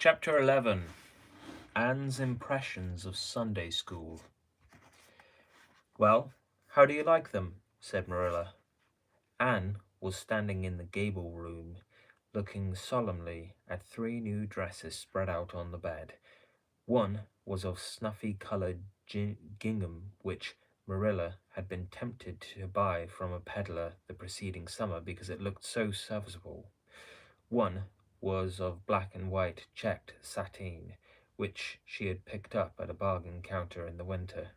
Chapter 11. Anne's Impressions of Sunday School. "Well, how do you like them?" said Marilla. Anne was standing in the gable room, looking solemnly at three new dresses spread out on the bed. One was of snuffy-colored gingham, which Marilla had been tempted to buy from a peddler the preceding summer because it looked so serviceable. One was of black and white checked sateen, which she had picked up at a bargain counter in the winter,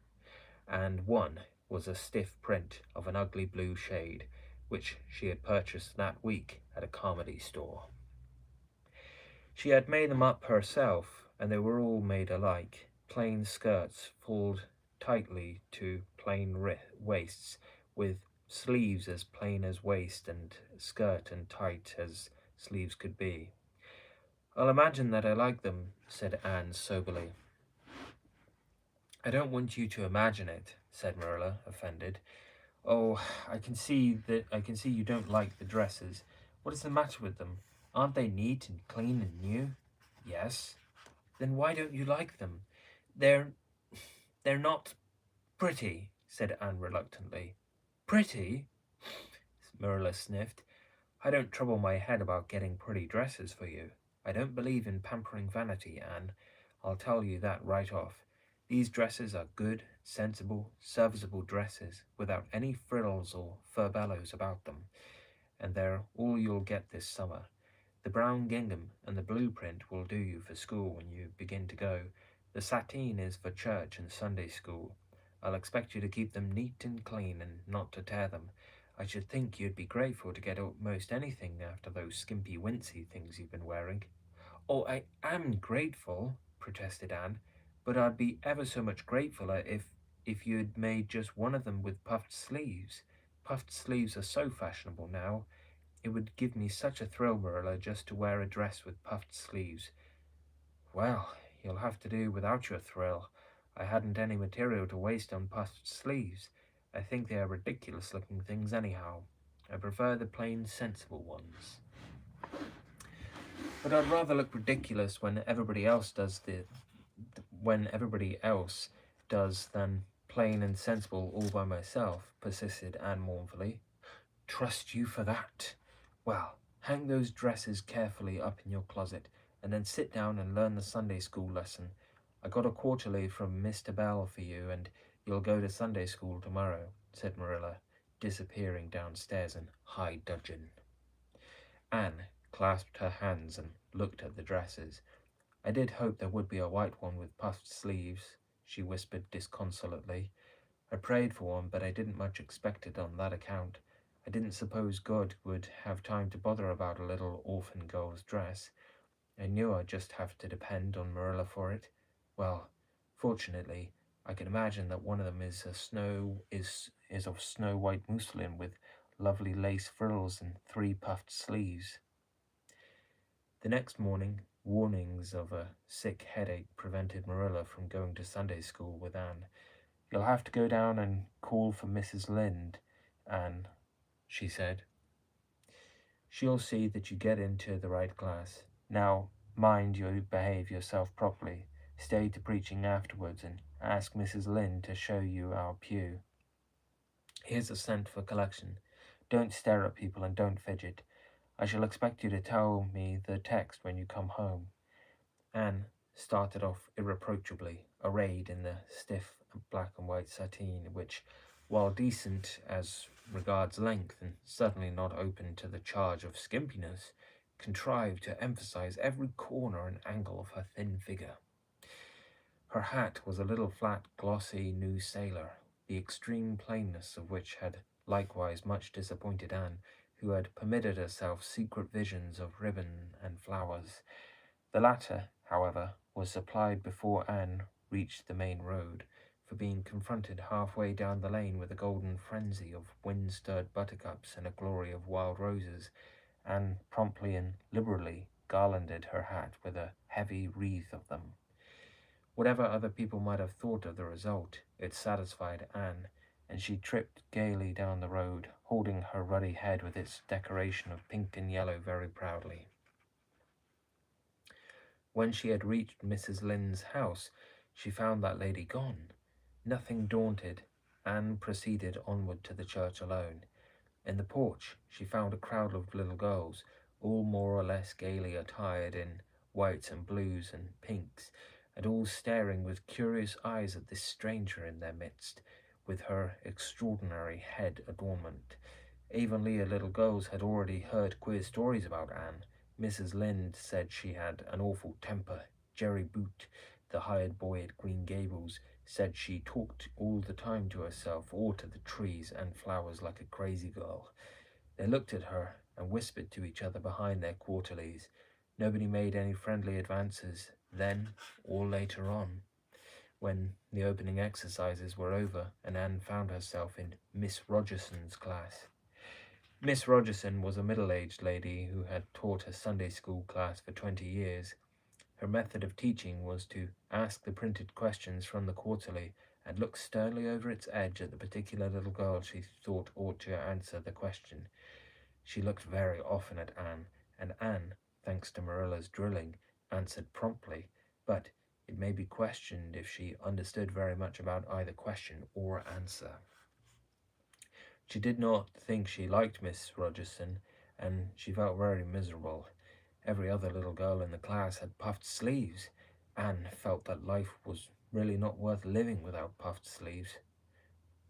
and one was a stiff print of an ugly blue shade, which she had purchased that week at a comedy store. She had made them up herself, and they were all made alike, plain skirts pulled tightly to plain waists, with sleeves as plain as waist and skirt and tight as sleeves could be. "I'll imagine that I like them," said Anne soberly. "I don't want you to imagine it," said Marilla, offended. "Oh, I can see you don't like the dresses. What is the matter with them? Aren't they neat and clean and new?" "Yes." "Then why don't you like them?" They're not pretty," said Anne reluctantly. "Pretty?" Marilla sniffed. "I don't trouble my head about getting pretty dresses for you. I don't believe in pampering vanity, Anne. I'll tell you that right off. These dresses are good, sensible, serviceable dresses, without any frills or furbelows about them, and they're all you'll get this summer. The brown gingham and the blue print will do you for school when you begin to go. The sateen is for church and Sunday school. I'll expect you to keep them neat and clean and not to tear them. I should think you'd be grateful to get almost anything after those skimpy wincy things you've been wearing." "Oh, I am grateful," protested Anne, "but I'd be ever so much gratefuler if you'd made just one of them with puffed sleeves. Puffed sleeves are so fashionable now. It would give me such a thrill, Marilla, just to wear a dress with puffed sleeves." "Well, you'll have to do without your thrill. I hadn't any material to waste on puffed sleeves. I think they are ridiculous looking things anyhow. I prefer the plain, sensible ones." "But I'd rather look ridiculous when everybody else does than plain and sensible all by myself," persisted Anne mournfully. "Trust you for that. Well, hang those dresses carefully up in your closet, and then sit down and learn the Sunday school lesson. I got a quarterly from Mr. Bell for you, and you'll go to Sunday school tomorrow," said Marilla, disappearing downstairs in high dudgeon. Anne clasped her hands and looked at the dresses. "I did hope there would be a white one with puffed sleeves," she whispered disconsolately. "I prayed for one, but I didn't much expect it on that account. I didn't suppose God would have time to bother about a little orphan girl's dress. I knew I'd just have to depend on Marilla for it. Well, fortunately, I can imagine that one of them is of snow white muslin with lovely lace frills and 3 puffed sleeves." The next morning, warnings of a sick headache prevented Marilla from going to Sunday school with Anne. "You'll have to go down and call for Mrs. Lynde, Anne," she said. "She'll see that you get into the right class. Now, mind you behave yourself properly. Stay to preaching afterwards and ask Mrs. Lynde to show you our pew. Here's a cent for collection. Don't stare at people and don't fidget. I shall expect you to tell me the text when you come home." Anne started off irreproachably, arrayed in the stiff black and white sateen, which, while decent as regards length and certainly not open to the charge of skimpiness, contrived to emphasize every corner and angle of her thin figure. Her hat was a little flat, glossy new sailor, the extreme plainness of which had likewise much disappointed Anne, who had permitted herself secret visions of ribbon and flowers. The latter, however, was supplied before Anne reached the main road, for being confronted halfway down the lane with a golden frenzy of wind-stirred buttercups and a glory of wild roses, Anne promptly and liberally garlanded her hat with a heavy wreath of them. Whatever other people might have thought of the result, it satisfied Anne, and she tripped gaily down the road, holding her ruddy head with its decoration of pink and yellow very proudly. When she had reached Mrs. Lynde's house, she found that lady gone. Nothing daunted, Anne proceeded onward to the church alone. In the porch, she found a crowd of little girls, all more or less gaily attired in whites and blues and pinks, and all staring with curious eyes at this stranger in their midst, with her extraordinary head adornment. Avonlea little girls had already heard queer stories about Anne. Mrs. Lynde said she had an awful temper. Jerry Boot, the hired boy at Green Gables, said she talked all the time to herself or to the trees and flowers like a crazy girl. They looked at her and whispered to each other behind their quarterlies. Nobody made any friendly advances then or later on. When the opening exercises were over and Anne found herself in Miss Rogerson's class. Miss Rogerson was a middle-aged lady who had taught a Sunday school class for 20 years. Her method of teaching was to ask the printed questions from the quarterly and look sternly over its edge at the particular little girl she thought ought to answer the question. She looked very often at Anne, and Anne, thanks to Marilla's drilling, answered promptly, but it may be questioned if she understood very much about either question or answer. She did not think she liked Miss Rogerson, and she felt very miserable. Every other little girl in the class had puffed sleeves. Anne felt that life was really not worth living without puffed sleeves.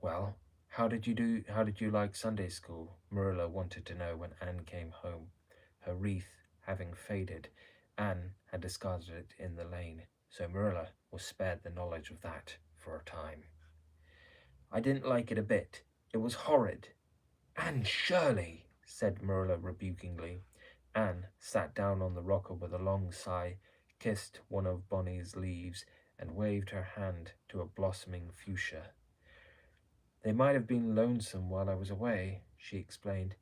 Well, how did you like Sunday school? Marilla wanted to know when Anne came home. Her wreath having faded, Anne had discarded it in the lane, so Marilla was spared the knowledge of that for a time. I didn't like it a bit. It was horrid. Anne Shirley, said Marilla rebukingly. Anne sat down on the rocker with a long sigh, kissed one of Bonny's leaves, and waved her hand to a blossoming fuchsia. They might have been lonesome while I was away, she explained.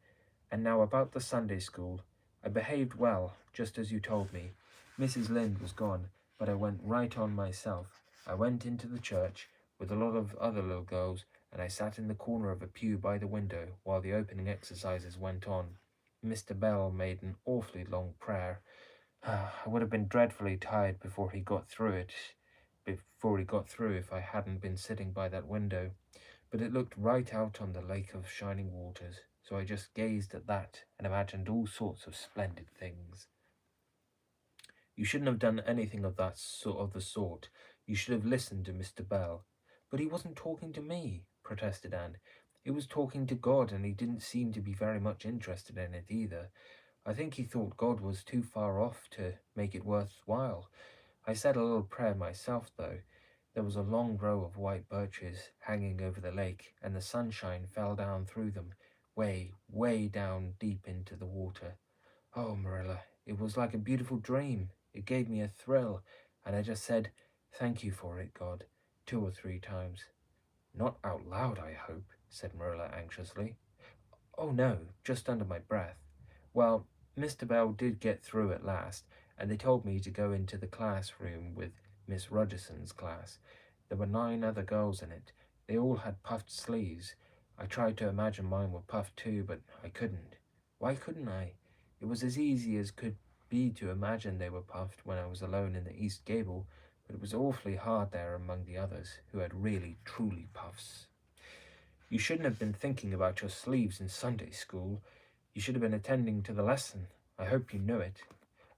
And now about the Sunday school. I behaved well, just as you told me. Mrs. Lynde was gone, but I went right on myself. I went into the church with a lot of other little girls, and I sat in the corner of a pew by the window while the opening exercises went on. Mr. Bell made an awfully long prayer. I would have been dreadfully tired before he got through if I hadn't been sitting by that window. But it looked right out on the lake of shining waters, so I just gazed at that and imagined all sorts of splendid things. You shouldn't have done anything of the sort. You should have listened to Mr. Bell. But he wasn't talking to me, protested Anne. He was talking to God, and he didn't seem to be very much interested in it either. I think he thought God was too far off to make it worthwhile. I said a little prayer myself, though. There was a long row of white birches hanging over the lake, and the sunshine fell down through them, way, way down deep into the water. Oh, Marilla, it was like a beautiful dream. It gave me a thrill, and I just said, "Thank you for it, God," 2 or 3 times. Not out loud, I hope, said Marilla anxiously. Oh, no, just under my breath. Well, Mr. Bell did get through at last, and they told me to go into the classroom with Miss Rogerson's class. There were 9 other girls in it. They all had puffed sleeves. I tried to imagine mine were puffed too, but I couldn't. Why couldn't I? It was as easy as could be to imagine they were puffed when I was alone in the east gable, but it was awfully hard there among the others, who had really, truly puffs. You shouldn't have been thinking about your sleeves in Sunday school. You should have been attending to the lesson. I hope you knew it.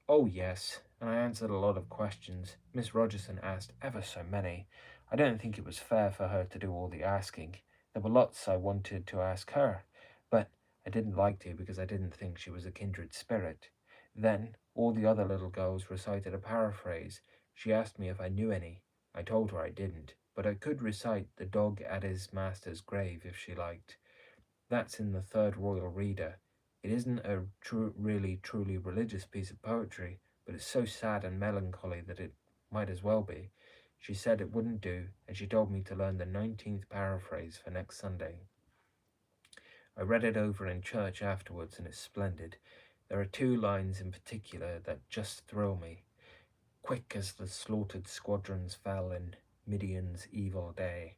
Oh, yes, and I answered a lot of questions. Miss Rogerson asked ever so many. I don't think it was fair for her to do all the asking. There were lots I wanted to ask her, but I didn't like to because I didn't think she was a kindred spirit. Then all the other little girls recited a paraphrase. She asked me if I knew any. I told her I didn't, but I could recite "The Dog at His Master's Grave" if she liked. That's in the Third Royal Reader. It isn't a really truly religious piece of poetry, but it's so sad and melancholy that it might as well be. She said it wouldn't do, and she told me to learn the 19th paraphrase for next Sunday. I read it over in church afterwards, and it's splendid. There are 2 lines in particular that just thrill me. Quick as the slaughtered squadrons fell in Midian's evil day.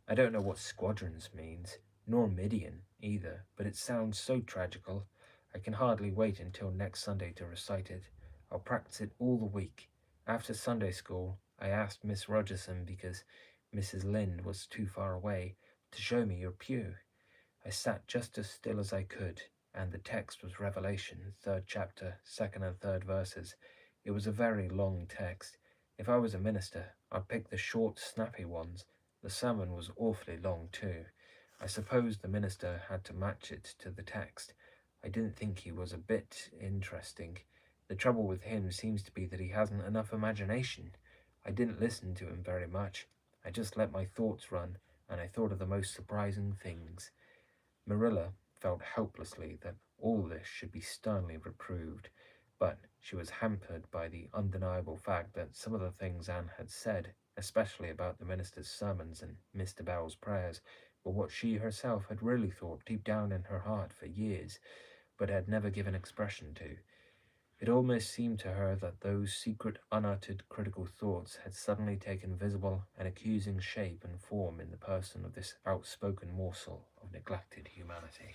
I don't know what squadrons means, nor Midian either, but it sounds so tragical. I can hardly wait until next Sunday to recite it. I'll practice it all the week. After Sunday school, I asked Miss Rogerson, because Mrs. Lynde was too far away, to show me your pew. I sat just as still as I could, and the text was Revelation, 3rd chapter, 2nd and 3rd verses. It was a very long text. If I was a minister, I'd pick the short, snappy ones. The sermon was awfully long, too. I suppose the minister had to match it to the text. I didn't think he was a bit interesting. The trouble with him seems to be that he hasn't enough imagination. I didn't listen to him very much. I just let my thoughts run, and I thought of the most surprising things. Marilla felt helplessly that all this should be sternly reproved, but she was hampered by the undeniable fact that some of the things Anne had said, especially about the minister's sermons and Mr. Bell's prayers, were what she herself had really thought deep down in her heart for years, but had never given expression to. It almost seemed to her that those secret, unuttered, critical thoughts had suddenly taken visible and accusing shape and form in the person of this outspoken morsel of neglected humanity.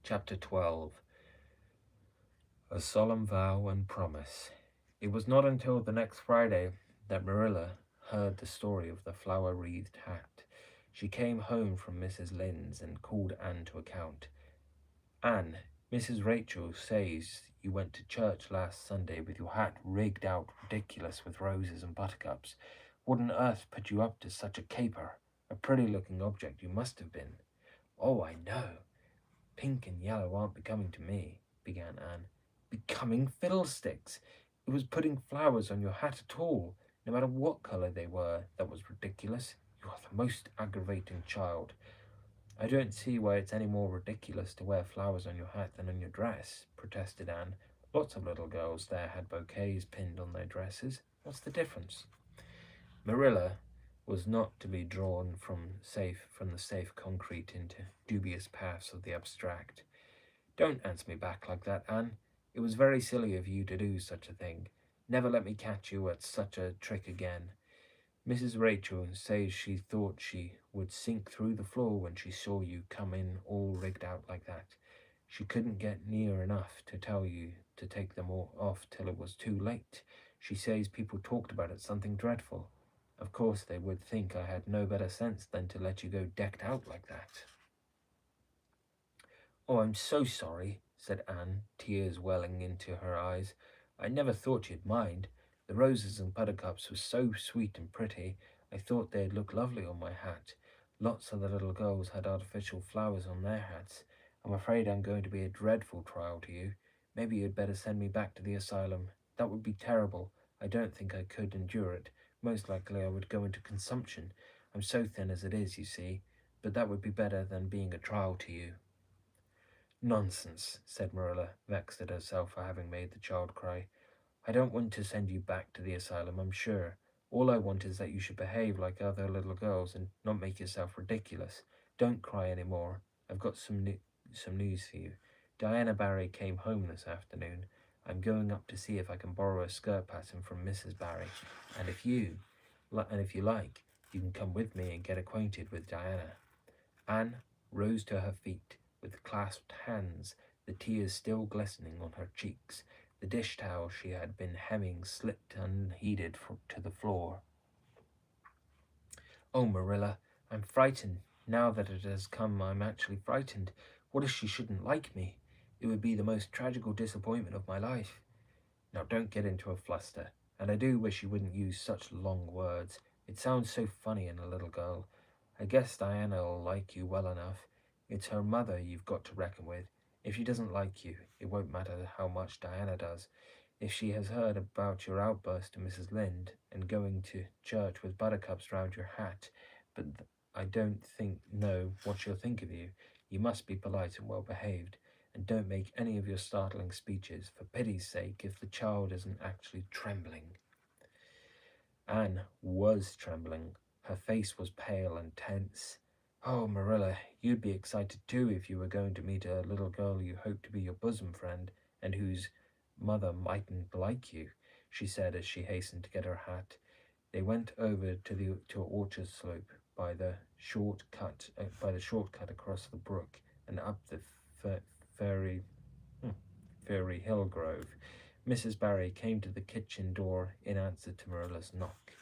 Chapter 12. A Solemn Vow and Promise. It was not until the next Friday that Marilla heard the story of the flower-wreathed hat. She came home from Mrs. Lynde's and called Anne to account. Anne, Mrs. Rachel says you went to church last Sunday with your hat rigged out ridiculous with roses and buttercups. What on earth put you up to such a caper? A pretty-looking object you must have been. Oh, I know. Pink and yellow aren't becoming to me, began Anne. Becoming fiddlesticks! It was putting flowers on your hat at all, no matter what colour they were, that was ridiculous. You are the most aggravating child. I don't see why it's any more ridiculous to wear flowers on your hat than on your dress, protested Anne. Lots of little girls there had bouquets pinned on their dresses. What's the difference? Marilla was not to be drawn from the safe concrete into dubious paths of the abstract. Don't answer me back like that, Anne. It was very silly of you to do such a thing. Never let me catch you at such a trick again. Mrs. Rachel says she thought she would sink through the floor when she saw you come in all rigged out like that. She couldn't get near enough to tell you to take them all off till it was too late. She says people talked about it something dreadful. Of course they would think I had no better sense than to let you go decked out like that. Oh, I'm so sorry, said Anne, tears welling into her eyes. I never thought you'd mind. The roses and buttercups were so sweet and pretty, I thought they'd look lovely on my hat. Lots of the little girls had artificial flowers on their hats. I'm afraid I'm going to be a dreadful trial to you. Maybe you'd better send me back to the asylum. That would be terrible. I don't think I could endure it. Most likely I would go into consumption. I'm so thin as it is, you see. But that would be better than being a trial to you. Nonsense, said Marilla, vexed at herself for having made the child cry. I don't want to send you back to the asylum, I'm sure. All I want is that you should behave like other little girls and not make yourself ridiculous. Don't cry any more. I've got some news for you. Diana Barry came home this afternoon. I'm going up to see if I can borrow a skirt pattern from Mrs. Barry, and if you like, you can come with me and get acquainted with Diana. Anne rose to her feet with clasped hands, the tears still glistening on her cheeks. The dish towel she had been hemming slipped unheeded to the floor. Oh, Marilla, I'm frightened. Now that it has come, I'm actually frightened. What if she shouldn't like me? It would be the most tragical disappointment of my life. Now don't get into a fluster, and I do wish you wouldn't use such long words. It sounds so funny in a little girl. I guess Diana'll like you well enough. It's her mother you've got to reckon with. If she doesn't like you, it won't matter how much Diana does. If she has heard about your outburst to Mrs. Lynde and going to church with buttercups round your hat, but I don't know what she'll think of you. You must be polite and well behaved, and don't make any of your startling speeches, for pity's sake, if the child isn't actually trembling. Anne was trembling. Her face was pale and tense. Oh, Marilla, you'd be excited too if you were going to meet a little girl you hoped to be your bosom friend, and whose mother mightn't like you, she said as she hastened to get her hat. They went over to Orchard Slope by the shortcut across the brook and up the fairy hill grove. Mrs. Barry came to the kitchen door in answer to Marilla's knock.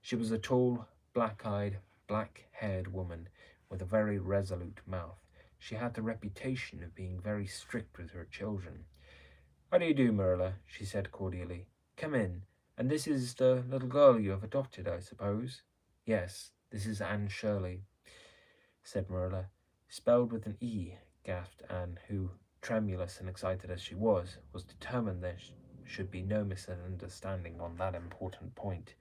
She was a tall, black-eyed, black-haired woman with a very resolute mouth. She had the reputation of being very strict with her children. "How do you do, Marilla?" she said cordially. "Come in. And this is the little girl you have adopted, I suppose?" "Yes, this is Anne Shirley," said Marilla. "Spelled with an E," gasped Anne, who, tremulous and excited as she was determined there should be no misunderstanding on that important point.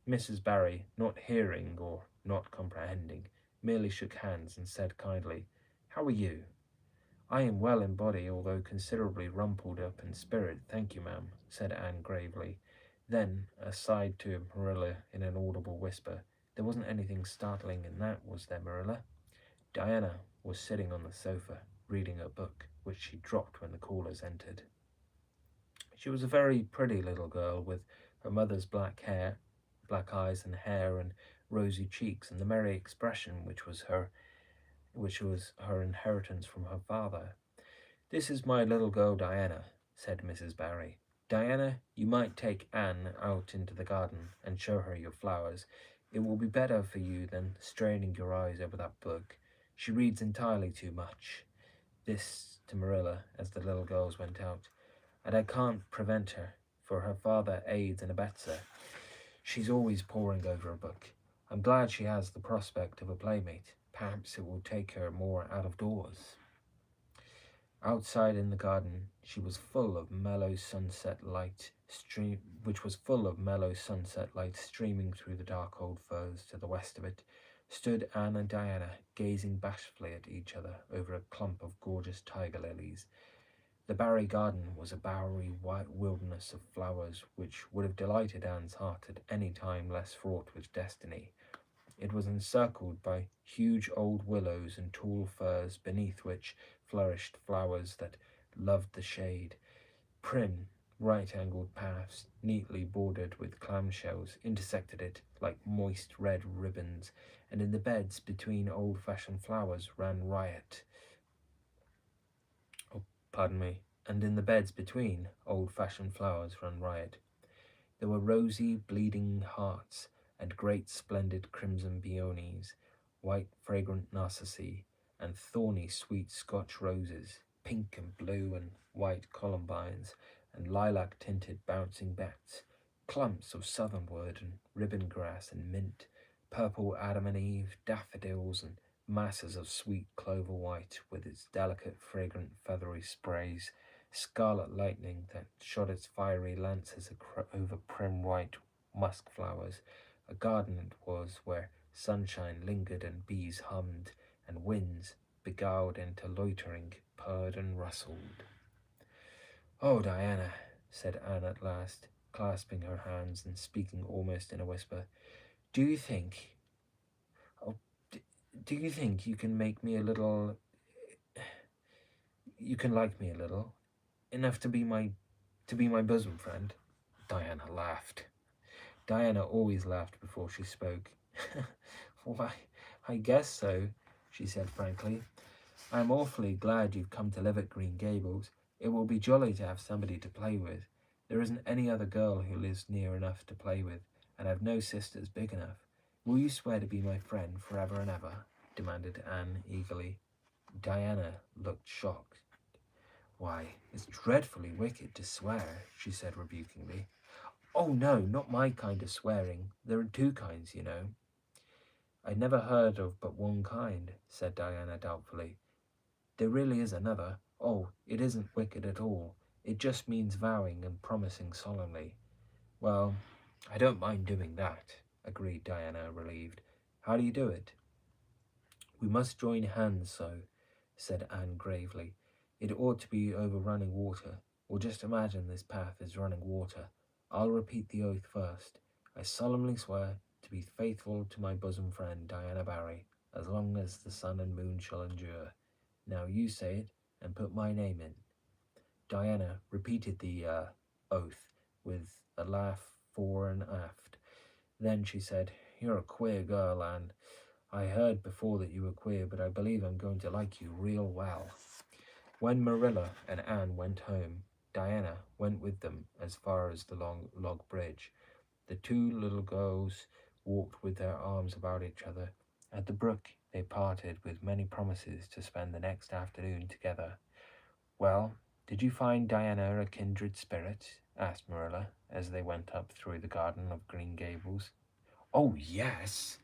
Mrs. Barry, not hearing or not comprehending, merely shook hands and said kindly, "How are you?" "I am well in body, although considerably rumpled up in spirit, thank you, ma'am," said Anne gravely. Then, aside to Marilla in an audible whisper, "There wasn't anything startling in that, was there, Marilla?" Diana was sitting on the sofa, reading a book, which she dropped when the callers entered. She was a very pretty little girl, with her mother's black eyes and hair, and rosy cheeks, and the merry expression which was her inheritance from her father. "This is my little girl Diana," said Mrs. Barry. "Diana, you might take Anne out into the garden and show her your flowers. It will be better for you than straining your eyes over that book. She reads entirely too much." This to Marilla as the little girls went out. "And I can't prevent her, for her father aids and abets her. She's always poring over a book. I'm glad she has the prospect of a playmate. Perhaps it will take her more out of doors." Outside in the garden, she was full of mellow sunset light, which was full of mellow sunset light streaming through the dark old firs to the west of it, stood Anne and Diana gazing bashfully at each other over a clump of gorgeous tiger lilies. The Barry garden was a bowery white wilderness of flowers which would have delighted Anne's heart at any time less fraught with destiny. It was encircled by huge old willows and tall firs, beneath which flourished flowers that loved the shade. Prim, right-angled paths, neatly bordered with clamshells, intersected it like moist red ribbons, and in the beds between old-fashioned flowers ran riot. And in the beds between old-fashioned flowers ran riot. There were rosy, bleeding hearts, and great splendid crimson peonies, white fragrant narcissi, and thorny sweet Scotch roses, pink and blue and white columbines, and lilac-tinted bouncing bats, clumps of southernwood and ribbon grass and mint, purple Adam and Eve, daffodils, and masses of sweet clover white with its delicate, fragrant, feathery sprays, scarlet lightning that shot its fiery lances over prim white musk flowers. A garden it was where sunshine lingered and bees hummed, and winds, beguiled into loitering, purred and rustled. "Oh, Diana," said Anne at last, clasping her hands and speaking almost in a whisper, "do you think you can make me a little, you can like me a little, enough to be my bosom friend?" Diana laughed. Diana always laughed before she spoke. "Why, I guess so," she said frankly. "I'm awfully glad you've come to live at Green Gables. It will be jolly to have somebody to play with. There isn't any other girl who lives near enough to play with, and I've no sisters big enough. Will you swear to be my friend forever and ever?" demanded Anne eagerly. Diana looked shocked. "Why, it's dreadfully wicked to swear," she said rebukingly. "Oh, no, not my kind of swearing. There are two kinds, you know." "I never heard of but one kind," said Diana doubtfully. "There really is another. Oh, it isn't wicked at all. It just means vowing and promising solemnly." "Well, I don't mind doing that," agreed Diana, relieved. "How do you do it?" "We must join hands so," said Anne gravely. "It ought to be over running water, or just imagine this path is running water. I'll repeat the oath first. I solemnly swear to be faithful to my bosom friend, Diana Barry, as long as the sun and moon shall endure. Now you say it, and put my name in." Diana repeated the oath with a laugh fore and aft. Then she said, "You're a queer girl, Anne. I heard before that you were queer, but I believe I'm going to like you real well." When Marilla and Anne went home, Diana went with them as far as the long log bridge. The two little girls walked with their arms about each other. At the brook, they parted with many promises to spend the next afternoon together. Well, did you find Diana a kindred spirit? Asked Marilla as they went up through the garden of Green Gables. Oh, yes,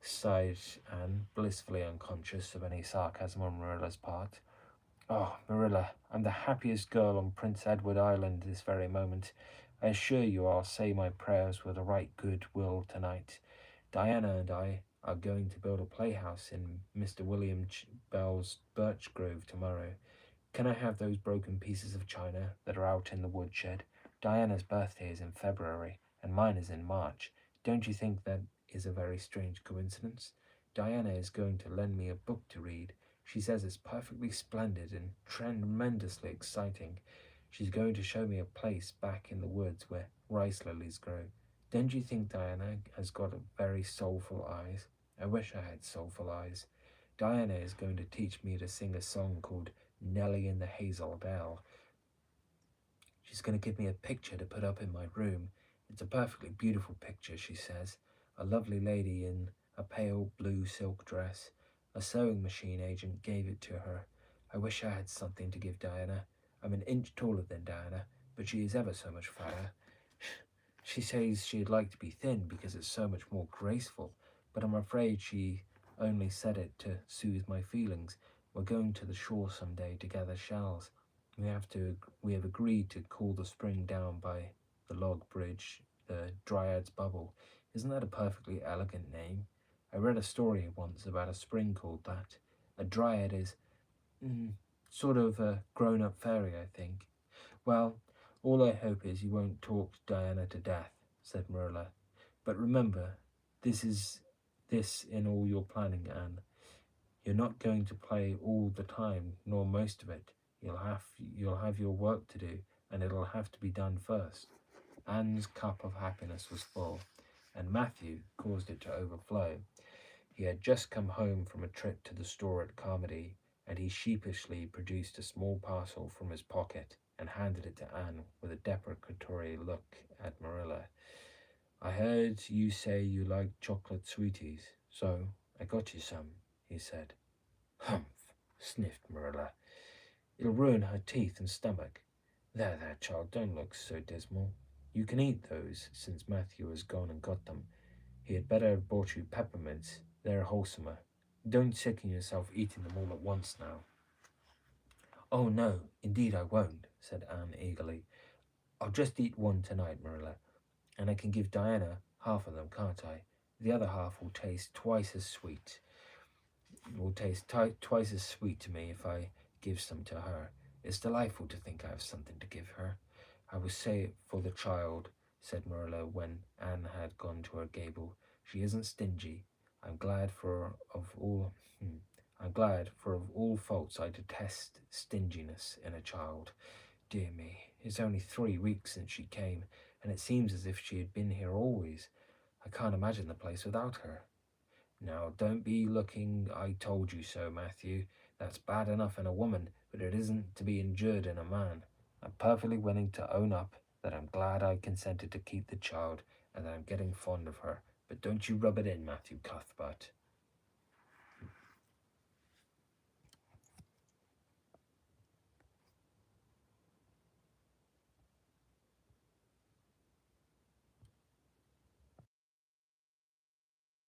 sighed Anne, blissfully unconscious of any sarcasm on Marilla's part. Oh, Marilla, I'm the happiest girl on Prince Edward Island this very moment. I assure you I'll say my prayers with a right good will tonight. Diana and I are going to build a playhouse in Mr. William Bell's birch grove tomorrow. Can I have those broken pieces of china that are out in the woodshed? Diana's birthday is in February, and mine is in March. Don't you think that is a very strange coincidence? Diana is going to lend me a book to read. She says it's perfectly splendid and tremendously exciting. She's going to show me a place back in the woods where rice lilies grow. Don't you think Diana has got very soulful eyes? I wish I had soulful eyes. Diana is going to teach me to sing a song called Nellie in the Hazel Dell. She's going to give me a picture to put up in my room. It's a perfectly beautiful picture, she says. A lovely lady in a pale blue silk dress. A sewing machine agent gave it to her. I wish I had something to give Diana. I'm an inch taller than Diana, but she is ever so much fatter. She says she'd like to be thin because it's so much more graceful, but I'm afraid she only said it to soothe my feelings. We're going to the shore some day to gather shells. We have agreed to call the spring down by the log bridge the Dryad's Bubble. Isn't that a perfectly elegant name? I read a story once about a spring called that. A dryad is sort of a grown-up fairy, I think. Well, all I hope is you won't talk Diana to death, said Marilla. But remember, this in all your planning, Anne. You're not going to play all the time, nor most of it. You'll have your work to do, and it'll have to be done first. Anne's cup of happiness was full, and Matthew caused it to overflow. He had just come home from a trip to the store at Carmody, and he sheepishly produced a small parcel from his pocket and handed it to Anne with a deprecatory look at Marilla. I heard you say you liked chocolate sweeties, so I got you some, he said. Humph, sniffed Marilla. It'll ruin her teeth and stomach. There, child, don't look so dismal. You can eat those, since Matthew has gone and got them. He had better have bought you peppermints. They're wholesomer. Don't sicken yourself eating them all at once now. Oh, no, indeed I won't, said Anne eagerly. I'll just eat one tonight, Marilla, and I can give Diana half of them, can't I? The other half will taste twice as sweet. Twice as sweet to me if I give some to her. It's delightful to think I have something to give her. I will say it for the child, said Marilla when Anne had gone to her gable. She isn't stingy. I'm glad, for of all faults I detest stinginess in a child. Dear me, it's only 3 weeks since she came, and it seems as if she had been here always. I can't imagine the place without her. Now, don't be looking I told you so, Matthew. That's bad enough in a woman, but it isn't to be endured in a man. I'm perfectly willing to own up that I'm glad I consented to keep the child and that I'm getting fond of her. But don't you rub it in, Matthew Cuthbert.